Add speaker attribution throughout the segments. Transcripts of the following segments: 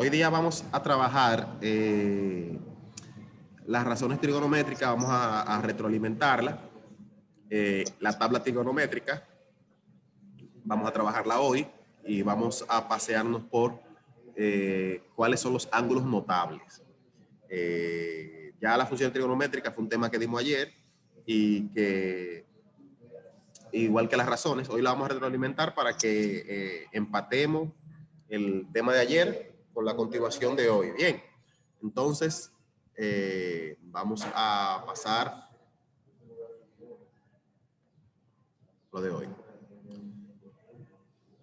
Speaker 1: Hoy día vamos a trabajar las razones trigonométricas, vamos a retroalimentarla. La tabla trigonométrica, vamos a trabajarla hoy y vamos a pasearnos por cuáles son los ángulos notables. Ya la función trigonométrica fue un tema que dimos ayer y que, igual que las razones, hoy la vamos a retroalimentar para que empatemos el tema de ayer con la continuación de hoy. Bien, entonces vamos a pasar lo de hoy.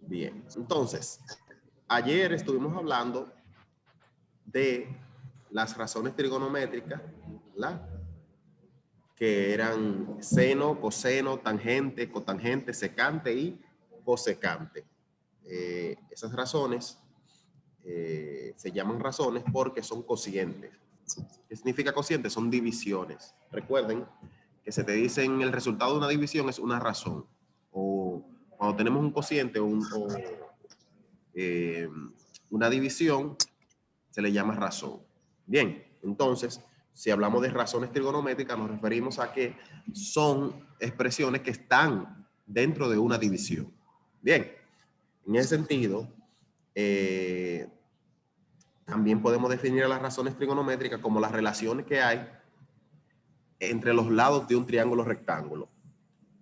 Speaker 1: Bien, entonces, ayer estuvimos hablando de las razones trigonométricas, ¿verdad? Que eran seno, coseno, tangente, cotangente, secante y cosecante. Esas razones se llaman razones porque son cocientes. ¿Qué significa cociente? Son divisiones. Recuerden que se te dicen el resultado de una división es una razón. O cuando tenemos un cociente o una división, se le llama razón. Bien, entonces, si hablamos de razones trigonométricas, nos referimos a que son expresiones que están dentro de una división. Bien, en ese sentido, también podemos definir a las razones trigonométricas como las relaciones que hay entre los lados de un triángulo rectángulo.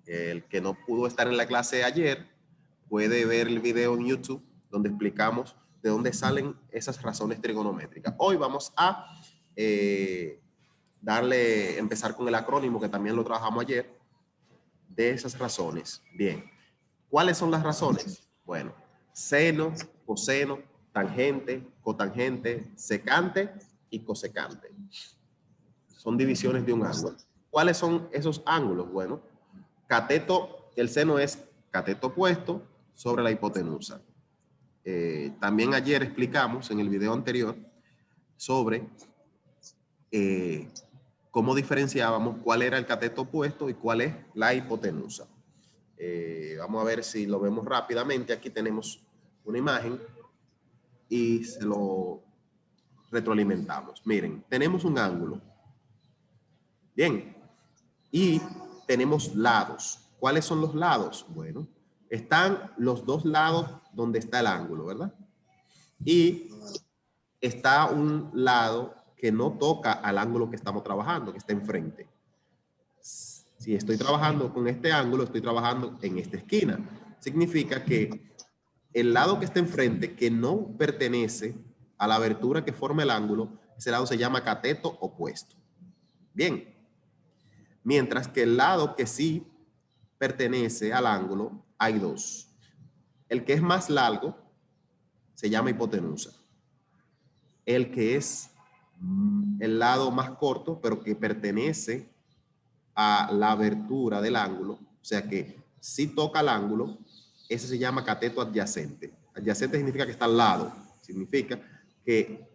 Speaker 1: El que no pudo estar en la clase de ayer puede ver el video en YouTube donde explicamos de dónde salen esas razones trigonométricas. Hoy vamos a empezar con el acrónimo que también lo trabajamos ayer de esas razones. Bien, ¿cuáles son las razones? Bueno, seno, coseno, tangente, cotangente, secante y cosecante. Son divisiones de un ángulo. ¿Cuáles son esos ángulos? Bueno, cateto, el seno es cateto opuesto sobre la hipotenusa. También ayer explicamos en el video anterior sobre cómo diferenciábamos cuál era el cateto opuesto y cuál es la hipotenusa. Vamos a ver si lo vemos rápidamente. Aquí tenemos una imagen y se lo retroalimentamos. Miren, tenemos un ángulo. Bien, y tenemos lados. ¿Cuáles son los lados? Bueno, están los dos lados donde está el ángulo, ¿verdad? Y está un lado que no toca al ángulo que estamos trabajando, que está enfrente. Si estoy trabajando con este ángulo, estoy trabajando en esta esquina. Significa que el lado que está enfrente, que no pertenece a la abertura que forma el ángulo, ese lado se llama cateto opuesto. Bien. Mientras que el lado que sí pertenece al ángulo, hay dos. El que es más largo se llama hipotenusa. El que es el lado más corto, pero que pertenece a la abertura del ángulo, o sea que sí toca el ángulo, ese se llama cateto adyacente. Adyacente significa que está al lado, significa que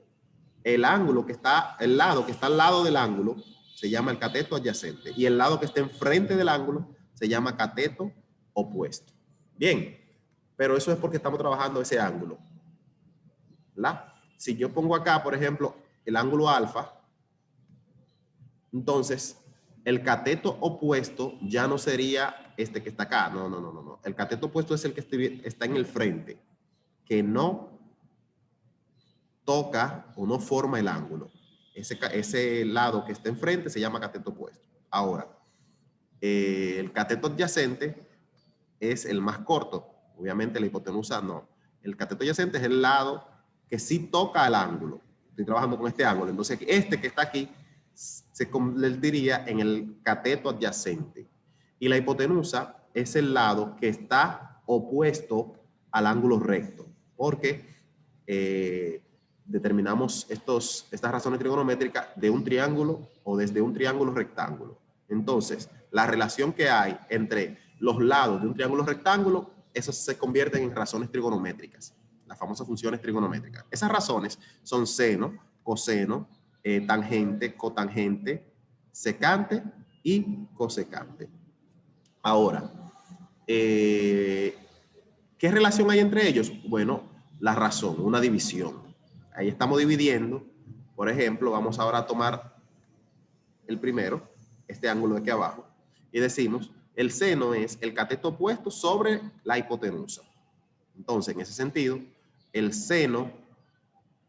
Speaker 1: el ángulo que está, el lado que está al lado del ángulo se llama el cateto adyacente y el lado que está enfrente del ángulo se llama cateto opuesto. Bien, pero eso es porque estamos trabajando ese ángulo, ¿verdad? Si yo pongo acá, por ejemplo, el ángulo alfa, entonces el cateto opuesto ya no sería este que está acá. No. El cateto opuesto es el que está en el frente, que no toca o no forma el ángulo. Ese lado que está enfrente se llama cateto opuesto. Ahora, el cateto adyacente es el más corto. Obviamente la hipotenusa no. El cateto adyacente es el lado que sí toca el ángulo. Estoy trabajando con este ángulo. Entonces, este que está aquí se convertiría en el cateto adyacente. Y la hipotenusa es el lado que está opuesto al ángulo recto. Porque determinamos estas razones trigonométricas de un triángulo o desde un triángulo rectángulo. Entonces, la relación que hay entre los lados de un triángulo rectángulo, esos se convierten en razones trigonométricas, las famosas funciones trigonométricas. Esas razones son seno, coseno, tangente, cotangente, secante y cosecante. Ahora, ¿qué relación hay entre ellos? Bueno, la razón, una división. Ahí estamos dividiendo. Por ejemplo, vamos ahora a tomar el primero, este ángulo de aquí abajo, y decimos, el seno es el cateto opuesto sobre la hipotenusa. Entonces, en ese sentido, el seno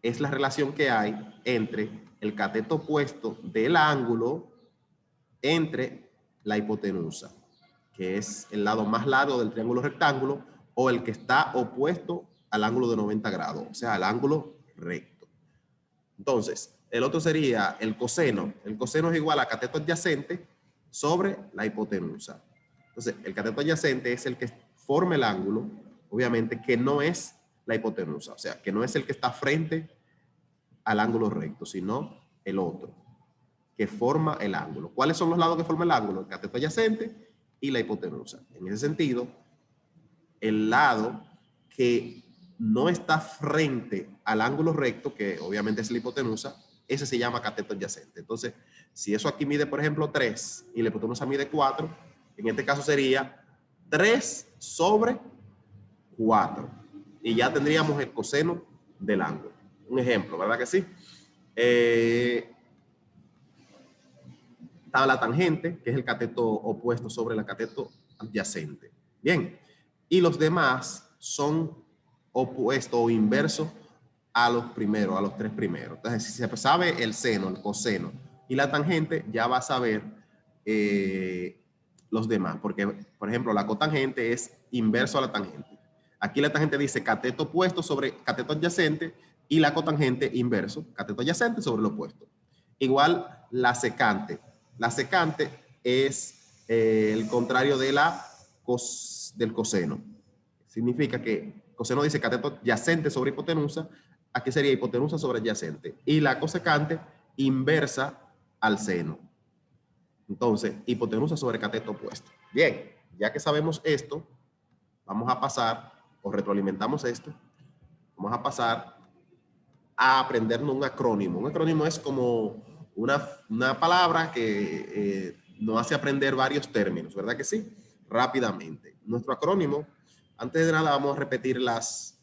Speaker 1: es la relación que hay entre el cateto opuesto del ángulo entre la hipotenusa, que es el lado más largo del triángulo rectángulo, o el que está opuesto al ángulo de 90 grados, o sea, al ángulo recto. Entonces, el otro sería el coseno. El coseno es igual a cateto adyacente sobre la hipotenusa. Entonces, el cateto adyacente es el que forma el ángulo, obviamente, que no es la hipotenusa, o sea, que no es el que está frente al ángulo recto, sino el otro, que forma el ángulo. ¿Cuáles son los lados que forman el ángulo? El cateto adyacente y la hipotenusa. En ese sentido, el lado que no está frente al ángulo recto, que obviamente es la hipotenusa, ese se llama cateto adyacente. Entonces, si eso aquí mide, por ejemplo, 3 y la hipotenusa mide 4, en este caso sería 3 sobre 4. Y ya tendríamos el coseno del ángulo. Un ejemplo, ¿verdad que sí? Está la tangente, que es el cateto opuesto sobre el cateto adyacente. Bien, y los demás son opuestos o inversos a los primeros, a los tres primeros. Entonces, si se sabe el seno, el coseno y la tangente, ya va a saber los demás. Porque, por ejemplo, la cotangente es inverso a la tangente. Aquí la tangente dice cateto opuesto sobre cateto adyacente y la cotangente inverso, cateto adyacente sobre lo opuesto. Igual la secante. La secante es el contrario de del coseno. Significa que coseno dice cateto adyacente sobre hipotenusa, aquí sería hipotenusa sobre adyacente. Y la cosecante inversa al seno. Entonces, hipotenusa sobre cateto opuesto. Bien, ya que sabemos esto, vamos a pasar, o retroalimentamos esto, vamos a pasar a aprendernos un acrónimo. Un acrónimo es como una palabra que nos hace aprender varios términos, ¿verdad que sí? Rápidamente. Nuestro acrónimo, antes de nada vamos a repetir las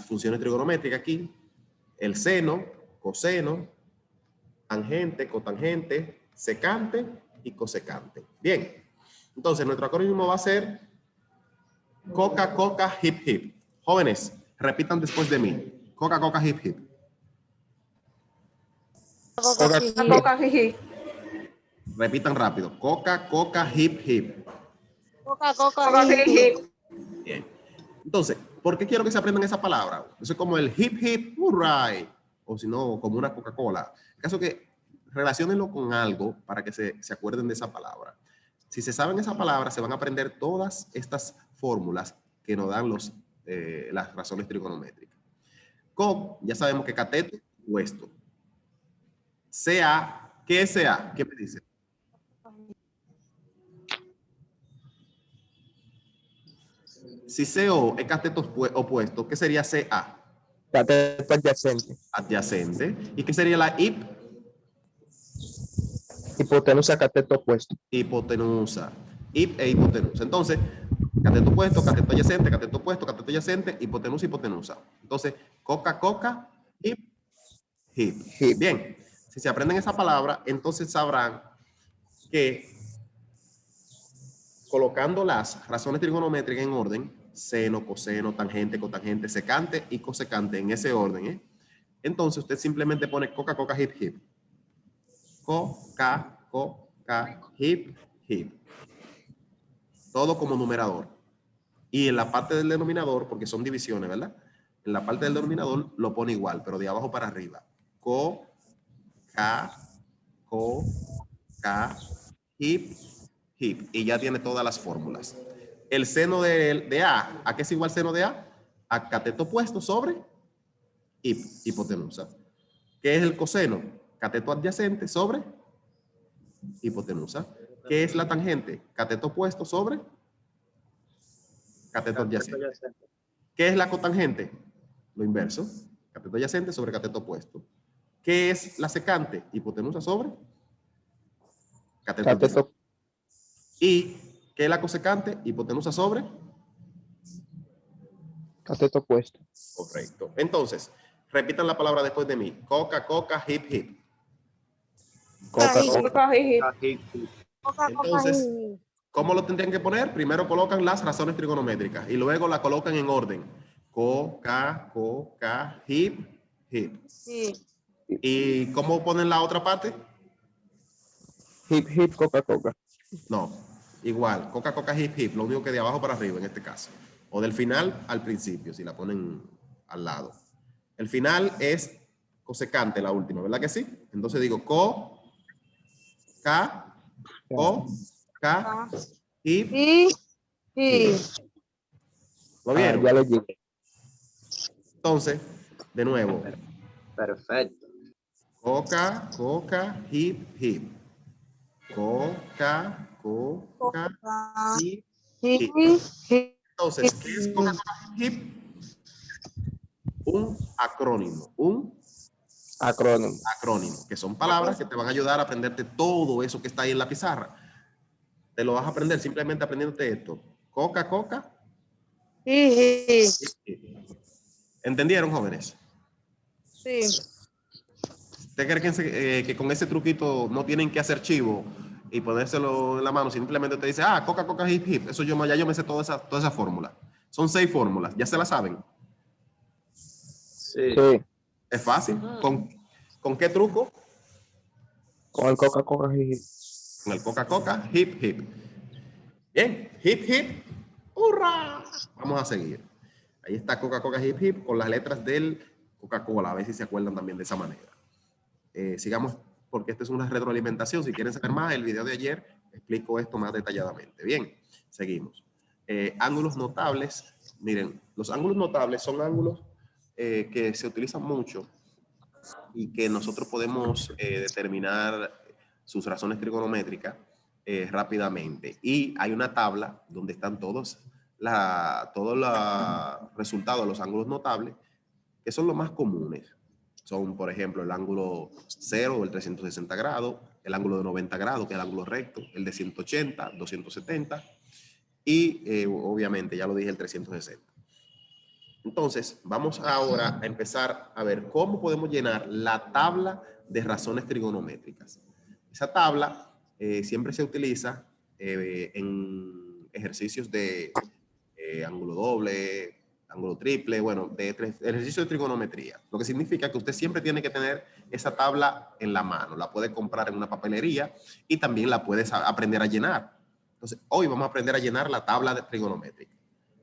Speaker 1: funciones trigonométricas aquí. El seno, coseno, tangente, cotangente, secante y cosecante. Bien, entonces nuestro acrónimo va a ser coca, coca, hip, hip. Jóvenes, repitan después de mí. Coca, coca, hip, hip.
Speaker 2: Coca, coca, jiji.
Speaker 1: Repitan rápido. Coca, coca, hip, hip.
Speaker 2: Coca, coca, jiji.
Speaker 1: Bien. Entonces, ¿por qué quiero que se aprendan esa palabra? Eso es como el hip, hip, hurray. O si no, como una Coca-Cola. En caso que relaciónenlo con algo para que se acuerden de esa palabra. Si se saben esa palabra, se van a aprender todas estas fórmulas que nos dan las razones trigonométricas. COC, ya sabemos que cateto, opuesto. CA, ¿qué es CA? ¿Qué me dice? Si CO es cateto opuesto, ¿qué sería CA?
Speaker 3: Cateto adyacente.
Speaker 1: Adyacente. ¿Y qué sería la IP?
Speaker 3: Hipotenusa, cateto opuesto.
Speaker 1: Hipotenusa. IP e hipotenusa. Entonces, cateto opuesto, cateto adyacente, cateto opuesto, cateto adyacente, hipotenusa, hipotenusa. Entonces, coca, coca, hip, hip.
Speaker 3: Hip.
Speaker 1: Bien, si se aprenden esa palabra, entonces sabrán que colocando las razones trigonométricas en orden, seno, coseno, tangente, cotangente, secante y cosecante en ese orden, entonces usted simplemente pone coca, coca, hip, hip. Coca, coca, hip, hip. Todo como numerador. Y en la parte del denominador, porque son divisiones, ¿verdad? En la parte del denominador lo pone igual, pero de abajo para arriba. Co, ca, hip, hip. Y ya tiene todas las fórmulas. El seno de A, ¿a qué es igual seno de A? A cateto opuesto sobre hipotenusa. ¿Qué es el coseno? Cateto adyacente sobre hipotenusa. ¿Qué es la tangente? Cateto opuesto sobre cateto adyacente. ¿Qué es la cotangente? Lo inverso. Cateto adyacente sobre cateto opuesto. ¿Qué es la secante? Hipotenusa sobre cateto adyacente. ¿Y qué es la cosecante? Hipotenusa sobre
Speaker 3: cateto opuesto.
Speaker 1: correcto. Entonces, Repitan la palabra después de mí. Coca, coca, hip, hip.
Speaker 3: Coca,
Speaker 2: Coca,
Speaker 3: coca.
Speaker 2: coca, jiji. Coca, coca,
Speaker 1: Entonces,
Speaker 2: jiji.
Speaker 1: ¿cómo lo tendrían que poner? Primero colocan las razones trigonométricas y luego la colocan en orden. Coca, coca, hip, hip.
Speaker 2: Sí.
Speaker 1: ¿Y cómo ponen la otra parte?
Speaker 3: Hip, hip, coca, coca.
Speaker 1: No, igual. Coca, coca, hip, hip. Lo único que de abajo para arriba en este caso. O del final al principio, si la ponen al lado. El final es cosecante, la última, ¿verdad que sí? Entonces digo co, ca, co, ca, hip,
Speaker 2: Y,
Speaker 1: hip.
Speaker 2: y.
Speaker 1: ¿Lo
Speaker 3: Ah,
Speaker 1: vieron?
Speaker 3: ya le llegué.
Speaker 1: Entonces, de nuevo.
Speaker 4: Perfecto.
Speaker 1: Coca, coca, hip, hip. Coca, coca,
Speaker 2: Coca,
Speaker 1: hip, hip.
Speaker 2: jiji.
Speaker 1: Entonces, ¿qué es coca, coca, hip? Un acrónimo,
Speaker 3: Acrónimo.
Speaker 1: que son palabras que te van a ayudar a aprenderte todo eso que está ahí en la pizarra. Te lo vas a aprender simplemente aprendiéndote esto. Coca, coca,
Speaker 2: Jiji.
Speaker 1: hip, hip. ¿Entendieron, jóvenes?
Speaker 2: Sí.
Speaker 1: ¿Usted cree que con ese truquito no tienen que hacer chivo y ponérselo en la mano? Simplemente te dice, ah, coca, coca, hip, hip. Eso ya yo me sé toda esa fórmula. Son 6 fórmulas, ya se la saben.
Speaker 4: Sí.
Speaker 3: Sí.
Speaker 1: Es fácil. ¿Con qué truco?
Speaker 3: Con el coca, coca, jiji.
Speaker 1: Con el coca, coca, hip, hip. Bien, hip, hip. ¡Hurra! Vamos a seguir. Ahí está coca, coca, hip, hip con las letras del Coca-Cola. A ver si se acuerdan también de esa manera. Sigamos porque esta es una retroalimentación. Si quieren saber más, el video de ayer explico esto más detalladamente. Bien, seguimos. Ángulos notables. Miren, los ángulos notables son ángulos que se utilizan mucho y que nosotros podemos determinar sus razones trigonométricas rápidamente. Y hay una tabla donde están todos los resultados de los ángulos notables, que son los más comunes. Son, por ejemplo, el ángulo 0 o el 360 grados, el ángulo de 90 grados, que es el ángulo recto, el de 180, 270 y obviamente, ya lo dije, el 360. Entonces, vamos ahora a empezar a ver cómo podemos llenar la tabla de razones trigonométricas. Esa tabla siempre se utiliza en ejercicios de ángulo doble, ángulo triple, bueno, de ejercicio de trigonometría. Lo que significa que usted siempre tiene que tener esa tabla en la mano. La puede comprar en una papelería y también la puedes aprender a llenar. Entonces, hoy vamos a aprender a llenar la tabla de trigonométrica,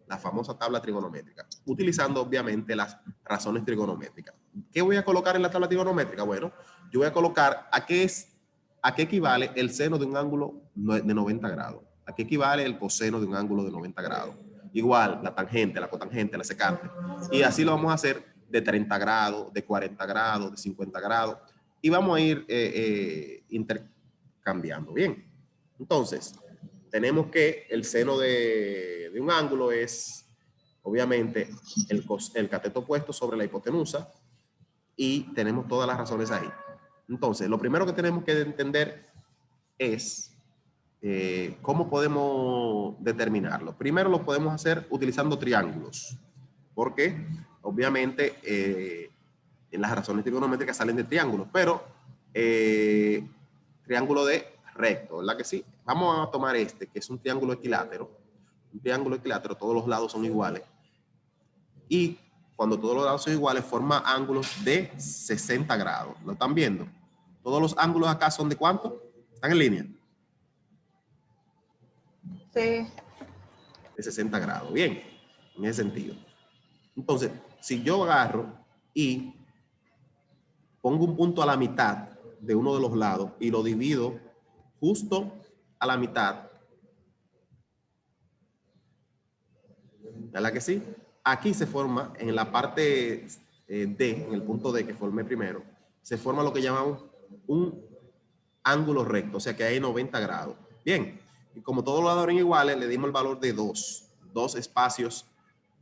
Speaker 1: la famosa tabla trigonométrica, utilizando obviamente las razones trigonométricas. ¿Qué voy a colocar en la tabla trigonométrica? Bueno, yo voy a colocar a qué equivale el seno de un ángulo de 90 grados, a qué equivale el coseno de un ángulo de 90 grados. Igual, la tangente, la cotangente, la secante. Y así lo vamos a hacer de 30 grados, de 40 grados, de 50 grados. Y vamos a ir intercambiando. Bien. Entonces, tenemos que el seno de un ángulo es, obviamente, el cateto opuesto sobre la hipotenusa. Y tenemos todas las razones ahí. Entonces, lo primero que tenemos que entender es ¿cómo podemos determinarlo? Primero lo podemos hacer utilizando triángulos, porque obviamente las razones trigonométricas salen de triángulos, pero triángulo de recto, ¿verdad que sí? Vamos a tomar este, que es un triángulo equilátero. Un triángulo equilátero, todos los lados son iguales. Y cuando todos los lados son iguales, forma ángulos de 60 grados. ¿Lo están viendo? Todos los ángulos acá son ¿de cuánto? ¿Están en línea?
Speaker 2: Sí.
Speaker 1: De 60 grados. Bien, en ese sentido. Entonces, si yo agarro y pongo un punto a la mitad de uno de los lados y lo divido justo a la mitad, ¿verdad que sí? Aquí se forma en la parte D, en el punto D que formé primero, se forma lo que llamamos un ángulo recto, o sea que hay 90 grados. Bien, y como todos los lados eran iguales, le dimos el valor de 2 espacios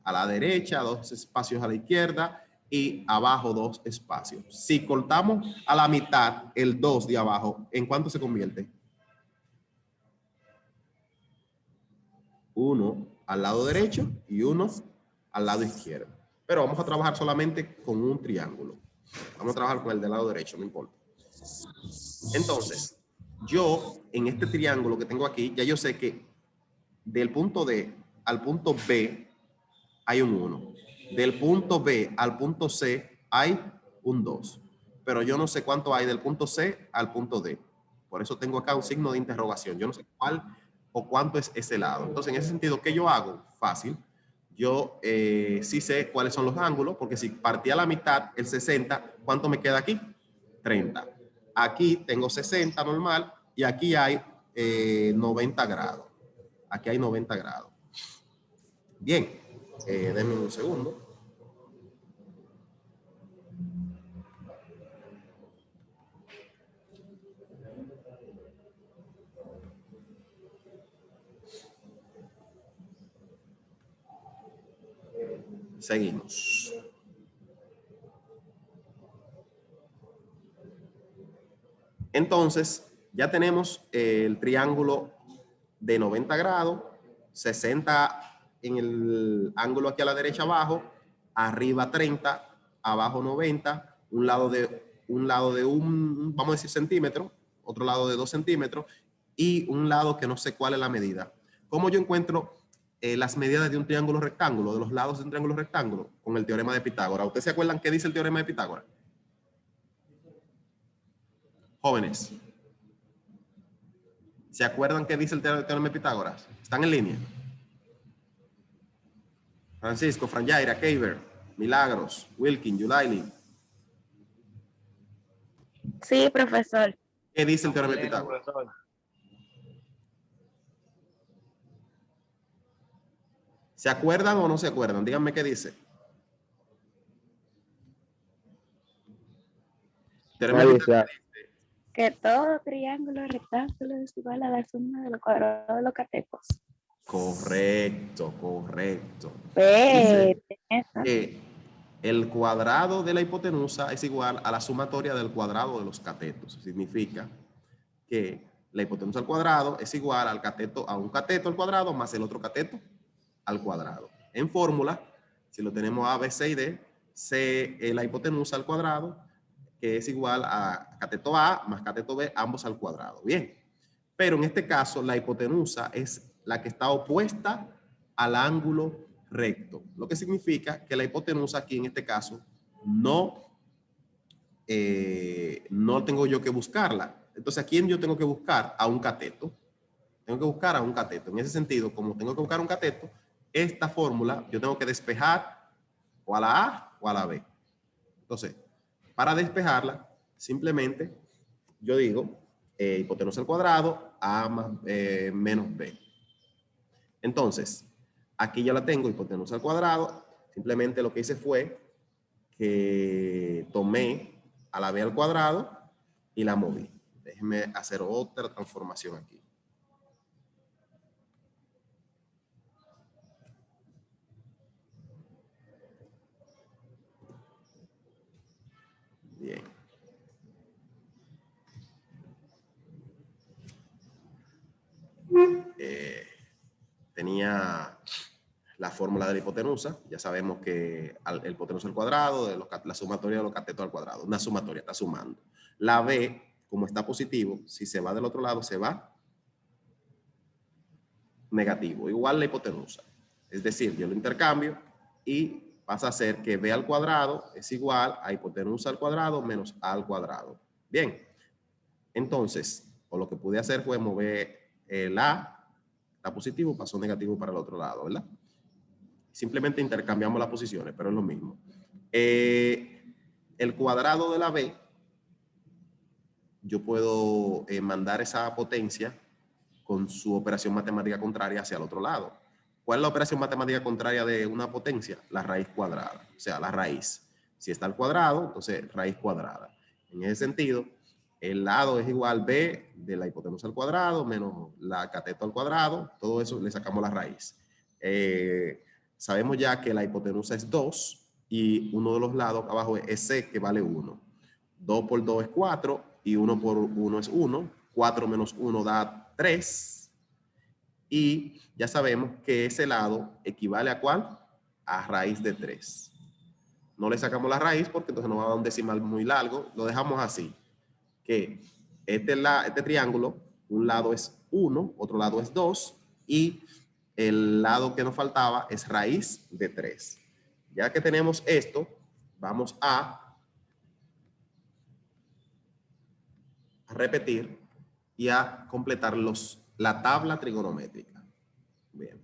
Speaker 1: a la derecha, 2 espacios a la izquierda y abajo 2 espacios. Si cortamos a la mitad el 2 de abajo, ¿en cuánto se convierte? 1 al lado derecho y 1 al lado izquierdo. Pero vamos a trabajar solamente con un triángulo. Vamos a trabajar con el del lado derecho, no importa. Entonces, yo en este triángulo que tengo aquí, ya yo sé que del punto D al punto B hay un 1. Del punto B al punto C hay un 2. Pero yo no sé cuánto hay del punto C al punto D. Por eso tengo acá un signo de interrogación. Yo no sé cuál o cuánto es ese lado. Entonces, en ese sentido, ¿qué yo hago? Fácil. Yo sí sé cuáles son los ángulos, porque si partía la mitad, el 60, ¿cuánto me queda aquí? 30. Aquí tengo 60 normal y aquí hay 90 grados. Aquí hay 90 grados. Bien, denme un segundo. Seguimos. Entonces, ya tenemos el triángulo de 90 grados, 60 en el ángulo aquí a la derecha abajo, arriba 30, abajo 90, un lado de un, vamos a decir centímetro, otro lado de 2 centímetros y un lado que no sé cuál es la medida. ¿Cómo yo encuentro las medidas de un triángulo rectángulo, de los lados de un triángulo rectángulo? Con el teorema de Pitágoras. ¿Ustedes se acuerdan qué dice el teorema de Pitágoras? Jóvenes, ¿se acuerdan qué dice el teorema de Pitágoras? ¿Están en línea? Francisco, Franjaira, Keiber, Milagros, Wilkin, Yulaili.
Speaker 2: Sí, profesor.
Speaker 1: ¿Qué dice el teorema de Pitágoras? ¿Se acuerdan o no se acuerdan? Díganme qué dice. Teorema de Pitágoras.
Speaker 2: Que todo triángulo rectángulo es igual a la suma de los cuadrados de los catetos.
Speaker 1: Correcto, correcto.
Speaker 2: Pues,
Speaker 1: Dice que el cuadrado de la hipotenusa es igual a la sumatoria del cuadrado de los catetos. Significa que la hipotenusa al cuadrado es igual al cateto, a un cateto al cuadrado más el otro cateto al cuadrado. En fórmula, si lo tenemos A, B, C y D, C es la hipotenusa al cuadrado, que es igual a cateto A más cateto B, ambos al cuadrado. Bien, pero en este caso la hipotenusa es la que está opuesta al ángulo recto, lo que significa que la hipotenusa aquí en este caso no tengo yo que buscarla. Entonces, ¿a quién yo tengo que buscar? A un cateto. Tengo que buscar a un cateto. En ese sentido, como tengo que buscar un cateto, esta fórmula yo tengo que despejar o a la A o a la B. Entonces, para despejarla, simplemente yo digo hipotenusa al cuadrado, A más, menos B. Entonces, aquí ya la tengo, hipotenusa al cuadrado. Simplemente lo que hice fue que tomé a la B al cuadrado y la moví. Déjenme hacer otra transformación aquí. Bien. Tenía la fórmula de la hipotenusa. Ya sabemos que el hipotenusa al cuadrado, la sumatoria de los catetos al cuadrado. Una sumatoria, está sumando. La B, como está positivo, si se va del otro lado, se va negativo. Igual la hipotenusa. Es decir, yo lo intercambio y pasa a ser que B al cuadrado es igual a hipotenusa al cuadrado menos A al cuadrado. Bien. Entonces, o lo que pude hacer fue mover el A, está positivo, pasó negativo para el otro lado, ¿verdad? Simplemente intercambiamos las posiciones, pero es lo mismo. El cuadrado de la B, yo puedo mandar esa potencia con su operación matemática contraria hacia el otro lado. ¿Cuál es la operación matemática contraria de una potencia? La raíz cuadrada, o sea, la raíz. Si está al cuadrado, entonces raíz cuadrada. En ese sentido, el lado es igual B de la hipotenusa al cuadrado menos la cateto al cuadrado. Todo eso le sacamos la raíz. Sabemos ya que la hipotenusa es 2 y uno de los lados abajo es C, que vale 1. 2 por 2 es 4 y 1 por 1 es 1. 4 menos 1 da 3. Y ya sabemos que ese lado equivale a ¿cuál? A raíz de 3. No le sacamos la raíz porque entonces nos va a dar un decimal muy largo. Lo dejamos así. Que este triángulo, un lado es 1, otro lado es 2 y el lado que nos faltaba es raíz de 3. Ya que tenemos esto, vamos a repetir y a completar la tabla trigonométrica. Bien.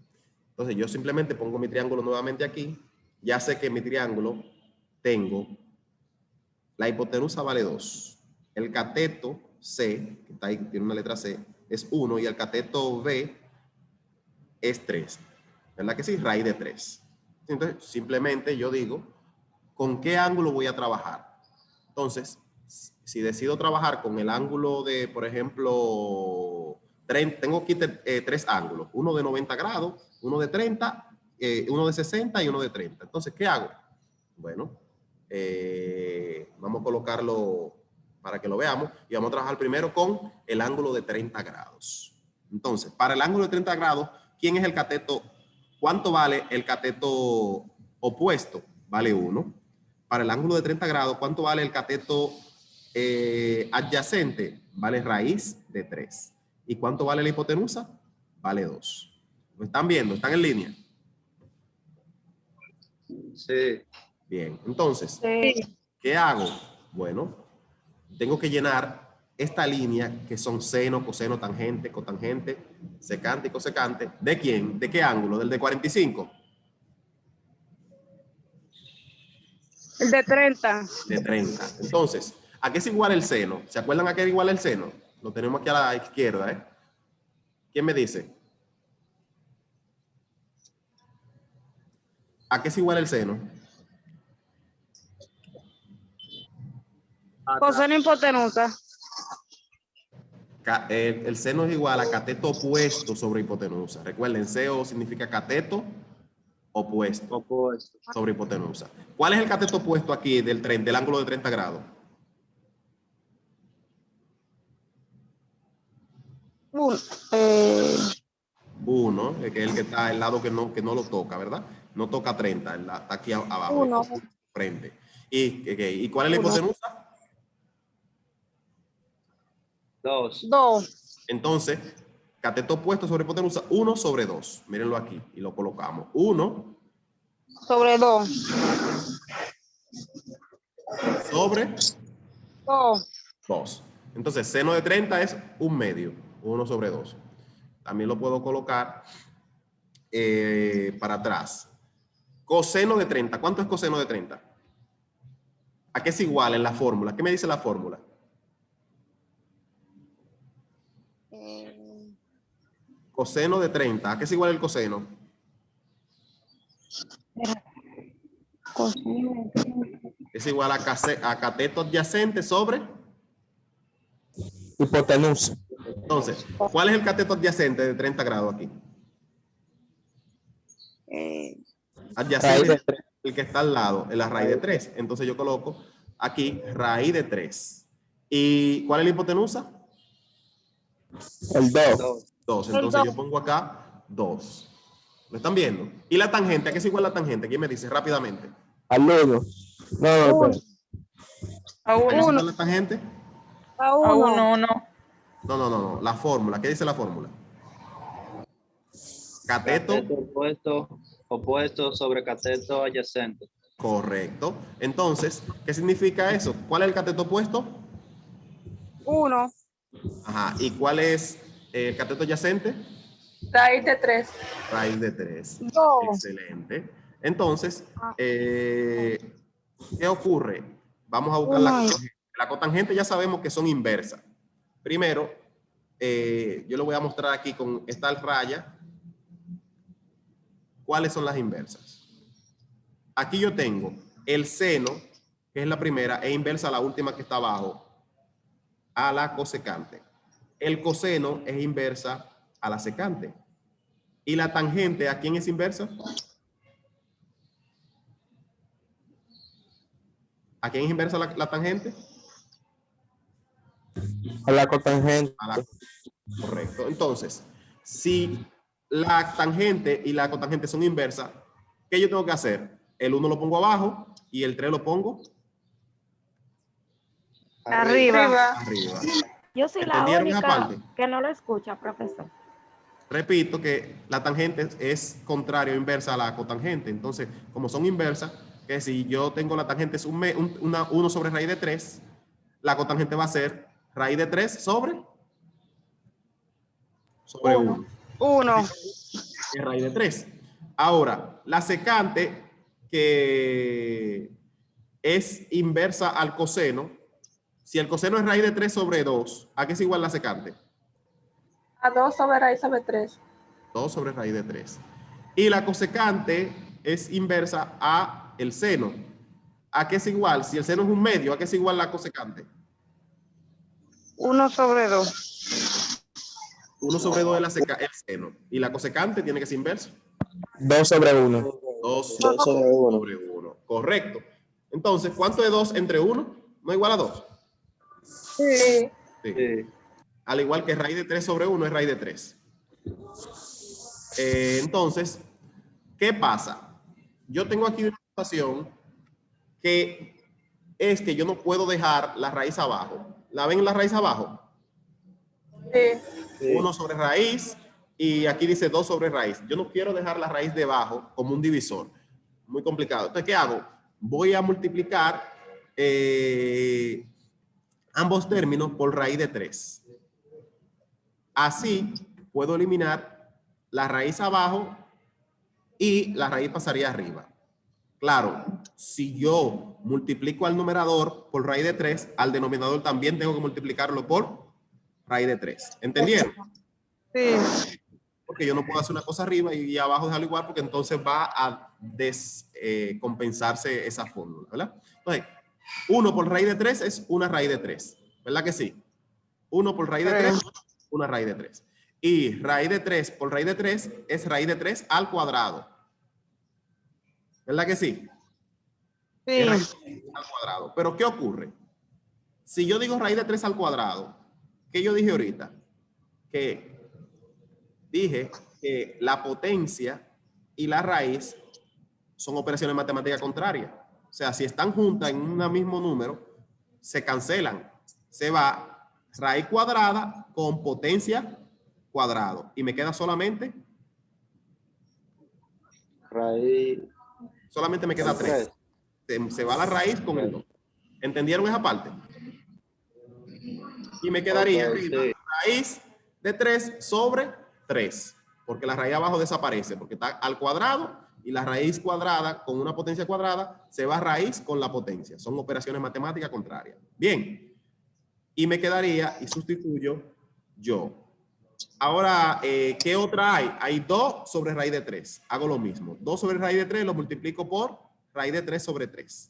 Speaker 1: Entonces yo simplemente pongo mi triángulo nuevamente aquí. Ya sé que mi triángulo tengo la hipotenusa vale 2. El cateto C, que está ahí, tiene una letra C, es 1 y el cateto B es 3. ¿Verdad que sí? Raíz de 3. Entonces, simplemente yo digo, ¿con qué ángulo voy a trabajar? Entonces, si decido trabajar con el ángulo de, por ejemplo, tengo aquí 3 ángulos. Uno de 90 grados, uno de 30, uno de 60 y uno de 30. Entonces, ¿qué hago? Bueno, vamos a colocarlo para que lo veamos y vamos a trabajar primero con el ángulo de 30 grados. Entonces, para el ángulo de 30 grados, ¿quién es el cateto? ¿Cuánto vale el cateto opuesto? Vale 1. Para el ángulo de 30 grados, ¿cuánto vale el cateto adyacente? Vale raíz de 3. ¿Y cuánto vale la hipotenusa? Vale 2. ¿Lo están viendo? ¿Están en línea?
Speaker 4: Sí.
Speaker 1: Bien, entonces,
Speaker 2: Sí.
Speaker 1: ¿qué hago? Bueno, tengo que llenar esta línea que son seno, coseno, tangente, cotangente, secante y cosecante. ¿De quién? ¿De qué ángulo? ¿Del de 45?
Speaker 5: El de 30.
Speaker 1: De 30. Entonces, ¿a qué es igual el seno? ¿Se acuerdan a qué es igual el seno? Lo tenemos aquí a la izquierda, ¿eh? ¿Quién me dice? ¿A qué es igual el seno?
Speaker 5: Coseno hipotenusa.
Speaker 1: El seno es igual a cateto opuesto sobre hipotenusa. Recuerden, CO significa cateto opuesto sobre hipotenusa. ¿Cuál es el cateto opuesto aquí del ángulo de 30 grados?
Speaker 5: 1.
Speaker 1: 1, que es el que está al lado que no lo toca, ¿verdad? No toca 30, está aquí abajo,
Speaker 5: 1.
Speaker 1: frente. ¿Y cuál es la hipotenusa?
Speaker 5: 2.
Speaker 1: Entonces, cateto opuesto sobre hipotenusa, 1 sobre 2. Mírenlo aquí y lo colocamos. 1
Speaker 5: Sobre 2.
Speaker 1: sobre
Speaker 5: 2.
Speaker 1: 2. Entonces, seno de 30 es 1/2, 1 sobre 2. También lo puedo colocar para atrás. Coseno de 30. ¿Cuánto es coseno de 30? ¿A qué es igual en la fórmula? ¿Qué me dice la fórmula? Coseno de 30. ¿A qué es igual el coseno?
Speaker 2: Coseno de 30.
Speaker 1: Es igual a cateto adyacente sobre.
Speaker 3: Hipotenusa.
Speaker 1: Entonces, ¿cuál es el cateto adyacente de 30 grados aquí? Adyacente
Speaker 3: Raíz de
Speaker 1: es el que está al lado, en la raíz de 3. Entonces yo coloco aquí raíz de 3. ¿Y cuál es la hipotenusa?
Speaker 3: El 2.
Speaker 1: 2. Entonces yo pongo acá 2. ¿Lo están viendo? ¿Y la tangente? ¿A qué es igual la tangente? ¿Quién me dice rápidamente?
Speaker 3: Al 1. No,
Speaker 5: Uno.
Speaker 2: A
Speaker 1: ¿A qué es
Speaker 2: 1.
Speaker 1: igual la tangente?
Speaker 5: A
Speaker 2: A
Speaker 5: 1.
Speaker 2: 1, 1.
Speaker 1: No. La fórmula. ¿Qué dice la fórmula? Cateto.
Speaker 4: Opuesto sobre cateto adyacente.
Speaker 1: Correcto. Entonces, ¿qué significa eso? ¿Cuál es el cateto opuesto?
Speaker 5: 1.
Speaker 1: Ajá. ¿Y cuál es el cateto adyacente?
Speaker 2: Raíz de 3.
Speaker 1: Raíz de 3.
Speaker 5: 2.
Speaker 1: Excelente. Entonces, ¿qué ocurre? Vamos a buscar la cotangente. La cotangente ya sabemos que son inversas. Primero, yo lo voy a mostrar aquí con esta raya. ¿Cuáles son las inversas? Aquí yo tengo el seno, que es la primera, e inversa a la última que está abajo, a la cosecante. El coseno es inversa a la secante. ¿Y la tangente a quién es inversa? ¿A quién es inversa la tangente?
Speaker 3: A la cotangente.
Speaker 1: Correcto. Entonces, si la tangente y la cotangente son inversas, ¿qué yo tengo que hacer? El 1 lo pongo abajo y el 3 lo pongo
Speaker 5: Arriba.
Speaker 1: arriba.
Speaker 2: Yo soy la
Speaker 1: ¿Entendieron esa
Speaker 2: única
Speaker 1: parte?
Speaker 2: que no lo escucha, profesor.
Speaker 1: Repito que la tangente es contraria o inversa a la cotangente. Entonces, como son inversas, que si yo tengo la tangente es 1 sobre raíz de 3, la cotangente va a ser raíz de 3 sobre 1.
Speaker 5: 1.
Speaker 1: Es raíz de 3. Ahora, la secante, que es inversa al coseno, si el coseno es raíz de 3 sobre 2, ¿a qué es igual la secante?
Speaker 5: A 2 sobre raíz sobre 3.
Speaker 1: 2 sobre raíz de 3. Y la cosecante es inversa a el seno. ¿A qué es igual? Si el seno es un medio, ¿a qué es igual la cosecante?
Speaker 5: 1 sobre 2.
Speaker 1: 1 sobre 2 es el seno. Y la cosecante tiene que ser inversa.
Speaker 3: 2 sobre 1.
Speaker 1: 2
Speaker 3: 2 sobre 1.
Speaker 1: sobre 1. Correcto. Entonces, ¿cuánto es 2 entre 1? ¿No igual a 2?
Speaker 5: Sí.
Speaker 1: Sí.
Speaker 4: Sí.
Speaker 1: Al igual que raíz de 3 sobre 1 es raíz de 3. Entonces, ¿qué pasa? Yo tengo aquí una situación que es que yo no puedo dejar la raíz abajo. ¿La ven la raíz abajo?
Speaker 5: Sí.
Speaker 1: 1 sobre raíz y aquí dice 2 sobre raíz. Yo no quiero dejar la raíz debajo como un divisor. Muy complicado. Entonces, ¿qué hago? Voy a multiplicar ambos términos por raíz de 3. Así puedo eliminar la raíz abajo y la raíz pasaría arriba. Claro, si yo multiplico al numerador por raíz de 3, al denominador también tengo que multiplicarlo por raíz de 3. ¿Entendieron?
Speaker 5: Sí.
Speaker 1: Porque yo no puedo hacer una cosa arriba y abajo dejarlo igual porque entonces va a descompensarse esa fórmula, ¿verdad? Entonces, 1 por raíz de 3 es una raíz de 3, ¿verdad que sí? 1 por raíz de 3, una raíz de 3. Y raíz de 3 por raíz de 3 es raíz de 3 al cuadrado. ¿Verdad que sí?
Speaker 5: Sí.
Speaker 1: Es raíz de 3 al cuadrado. Pero ¿qué ocurre? Si yo digo raíz de 3 al cuadrado, ¿qué yo dije ahorita? Que dije que la potencia y la raíz son operaciones matemáticas contrarias. O sea, si están juntas en un mismo número, se cancelan. Se va raíz cuadrada con potencia cuadrado. Y me queda solamente
Speaker 4: Raíz.
Speaker 1: Solamente me queda 3. Se va la raíz con el 2. ¿Entendieron esa parte? Y me quedaría arriba raíz de 3 sobre 3. Porque la raíz abajo desaparece. Porque está al cuadrado y la raíz cuadrada con una potencia cuadrada se va a raíz con la potencia. Son operaciones matemáticas contrarias. Bien. Y me quedaría y sustituyo yo. Ahora, ¿qué otra hay? Hay 2 sobre raíz de 3. Hago lo mismo. 2 sobre raíz de 3 lo multiplico por raíz de 3 sobre 3.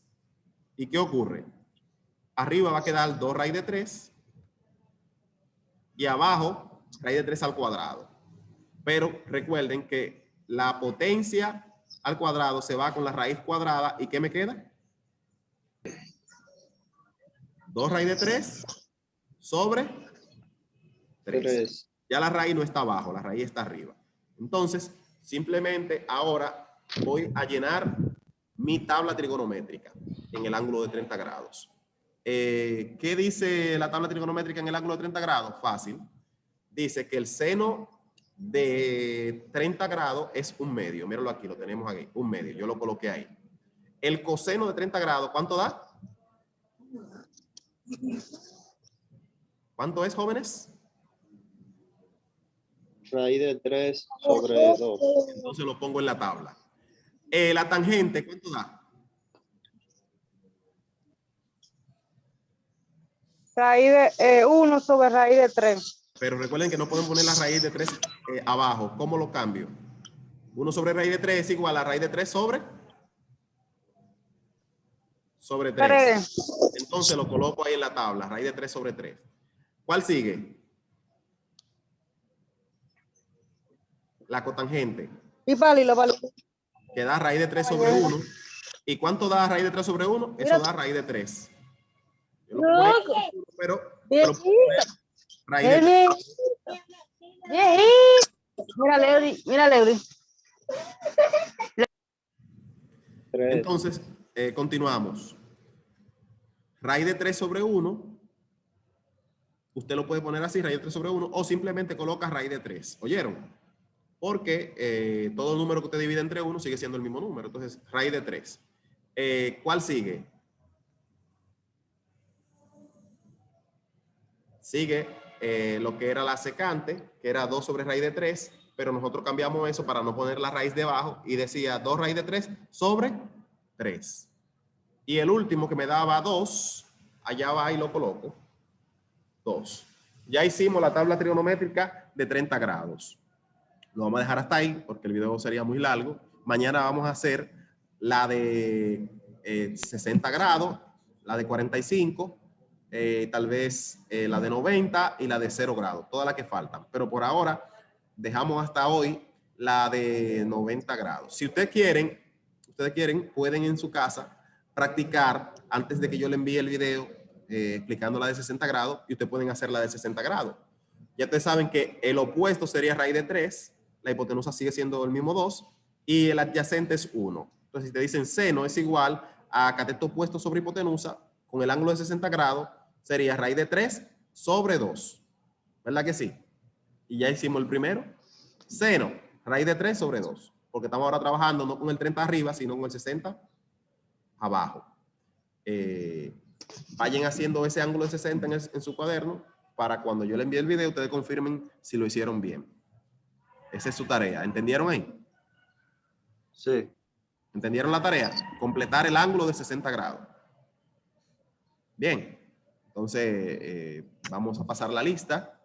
Speaker 1: ¿Y qué ocurre? Arriba va a quedar 2 raíz de 3 y abajo raíz de 3 al cuadrado. Pero recuerden que la potencia al cuadrado se va con la raíz cuadrada. ¿Y qué me queda? 2 raíz de 3 sobre 3. Ya la raíz no está abajo, la raíz está arriba. Entonces, simplemente ahora voy a llenar mi tabla trigonométrica en el ángulo de 30 grados. ¿Qué dice la tabla trigonométrica en el ángulo de 30 grados? Fácil. Dice que el seno de 30 grados es un medio. Míralo aquí, lo tenemos aquí, un medio. Yo lo coloqué ahí. El coseno de 30 grados, ¿cuánto da? ¿Cuánto es, jóvenes?
Speaker 4: Raíz de 3 sobre 2.
Speaker 1: Entonces lo pongo en la tabla. La tangente, ¿cuánto da?
Speaker 5: Raíz de 1 sobre raíz de 3.
Speaker 1: Pero recuerden que no pueden poner la raíz de 3 abajo. ¿Cómo lo cambio? 1 sobre raíz de 3 es igual a raíz de 3 sobre 3. Entonces lo coloco ahí en la tabla, raíz de 3 sobre 3. ¿Cuál sigue? La cotangente.
Speaker 5: Y válido.
Speaker 1: Que da raíz de 3 sobre 1. ¿Y cuánto da raíz de 3 sobre 1? Eso da raíz de 3. Yo lo pongo ahí, pero raíz de 3.
Speaker 5: Mira, Leudy.
Speaker 1: Entonces, continuamos. Raíz de 3 sobre 1. Usted lo puede poner así, raíz de 3 sobre 1, o simplemente coloca raíz de 3. ¿Oyeron? Porque todo número que usted divide entre 1 sigue siendo el mismo número. Entonces, raíz de 3. ¿Cuál sigue? Sigue lo que era la secante, que era 2 sobre raíz de 3, pero nosotros cambiamos eso para no poner la raíz debajo y decía 2 raíz de 3 sobre 3. Y el último que me daba 2, allá va y lo coloco. 2. Ya hicimos la tabla trigonométrica de 30 grados. Lo vamos a dejar hasta ahí porque el video sería muy largo. Mañana vamos a hacer la de 60 grados, la de 45, tal vez la de 90 y la de 0 grados, todas las que faltan. Pero por ahora dejamos hasta hoy la de 90 grados. Si ustedes quieren, pueden en su casa practicar antes de que yo le envíe el video explicando la de 60 grados y ustedes pueden hacer la de 60 grados. Ya ustedes saben que el opuesto sería raíz de 3, la hipotenusa sigue siendo el mismo 2 y el adyacente es 1. Entonces, si te dicen seno es igual a cateto opuesto sobre hipotenusa, con el ángulo de 60 grados, sería raíz de 3 sobre 2. ¿Verdad que sí? Y ya hicimos el primero. Seno, raíz de 3 sobre 2. Porque estamos ahora trabajando no con el 30 arriba, sino con el 60 abajo. Vayan haciendo ese ángulo de 60 en su cuaderno para cuando yo le envíe el video, ustedes confirmen si lo hicieron bien. Esa es su tarea. ¿Entendieron ahí?
Speaker 4: Sí.
Speaker 1: ¿Entendieron la tarea? Completar el ángulo de 60 grados. Bien. Entonces, vamos a pasar la lista.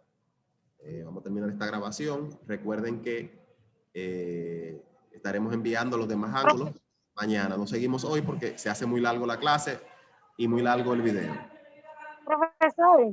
Speaker 1: Vamos a terminar esta grabación. Recuerden que estaremos enviando los demás ángulos mañana. No seguimos hoy porque se hace muy largo la clase y muy largo el video.
Speaker 5: Profesor.